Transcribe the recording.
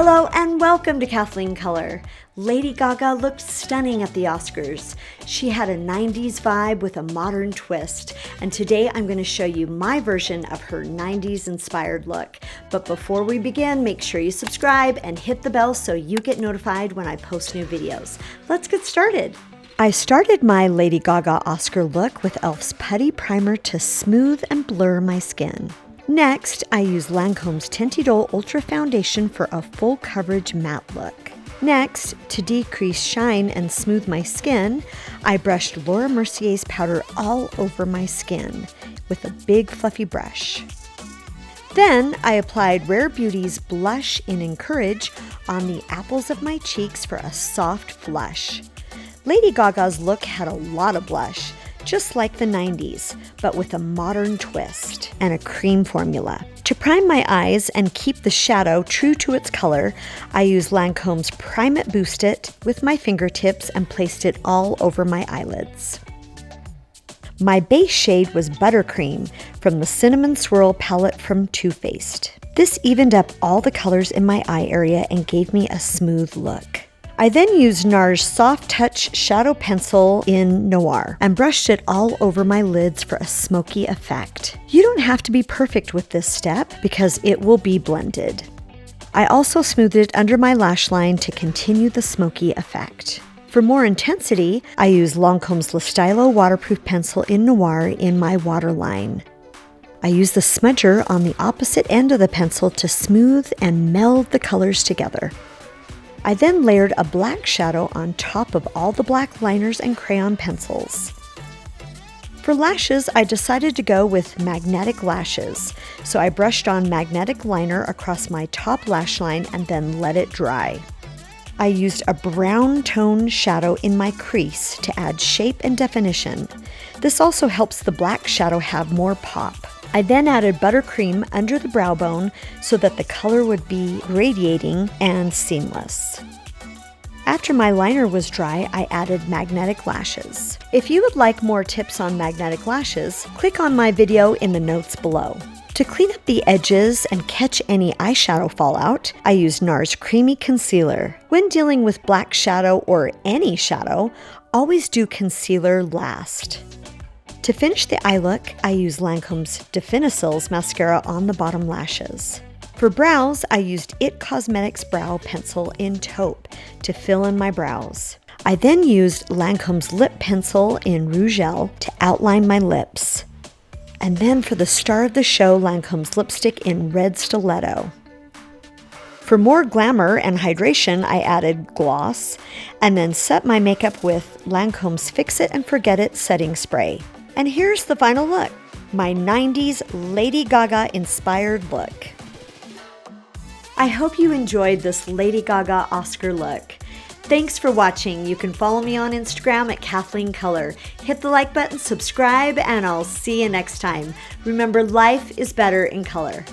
Hello and welcome to Kathleen Color. Lady Gaga looked stunning at the Oscars. She had a 90s vibe with a modern twist, and today I'm going to show you my version of her 90s inspired look. But before we begin, make sure you subscribe and hit the bell so you get notified when I post new videos. Let's get started. I started my Lady Gaga Oscar look with e.l.f.'s Putty Primer to smooth and blur my skin. Next, I used Lancome's Tinted Ultra Foundation for a full coverage matte look. Next, to decrease shine and smooth my skin, I brushed Laura Mercier's powder all over my skin with a big fluffy brush. Then, I applied Rare Beauty's Blush in Encourage on the apples of my cheeks for a soft flush. Lady Gaga's look had a lot of blush, just like the 90s, but with a modern twist and a cream formula. To prime my eyes and keep the shadow true to its color, I used Lancome's Prime It Boost It with my fingertips and placed it all over my eyelids. My base shade was Buttercream from the Cinnamon Swirl palette from Too Faced. This evened up all the colors in my eye area and gave me a smooth look. I then used NARS Soft Touch Shadow Pencil in Noir and brushed it all over my lids for a smoky effect. You don't have to be perfect with this step because it will be blended. I also smoothed it under my lash line to continue the smoky effect. For more intensity, I used Lancome's Le Stylo Waterproof Pencil in Noir in my waterline. I used the smudger on the opposite end of the pencil to smooth and meld the colors together. I then layered a black shadow on top of all the black liners and crayon pencils. For lashes, I decided to go with magnetic lashes, so I brushed on magnetic liner across my top lash line and then let it dry. I used a brown tone shadow in my crease to add shape and definition. This also helps the black shadow have more pop. I then added Buttercream under the brow bone so that the color would be radiating and seamless. After my liner was dry, I added magnetic lashes. If you would like more tips on magnetic lashes, click on my video in the notes below. To clean up the edges and catch any eyeshadow fallout, I used NARS Creamy Concealer. When dealing with black shadow or any shadow, always do concealer last. To finish the eye look, I used Lancome's Definicils mascara on the bottom lashes. For brows, I used IT Cosmetics Brow Pencil in Taupe to fill in my brows. I then used Lancome's Lip Pencil in Rougel to outline my lips. And then for the star of the show, Lancome's lipstick in Red Stiletto. For more glamour and hydration, I added gloss and then set my makeup with Lancome's Fix It and Forget It setting spray. And here's the final look, my 90s Lady Gaga inspired look. I hope you enjoyed this Lady Gaga Oscar look. Thanks for watching. You can follow me on Instagram at Kathleen Color. Hit the like button, subscribe, and I'll see you next time. Remember, life is better in color.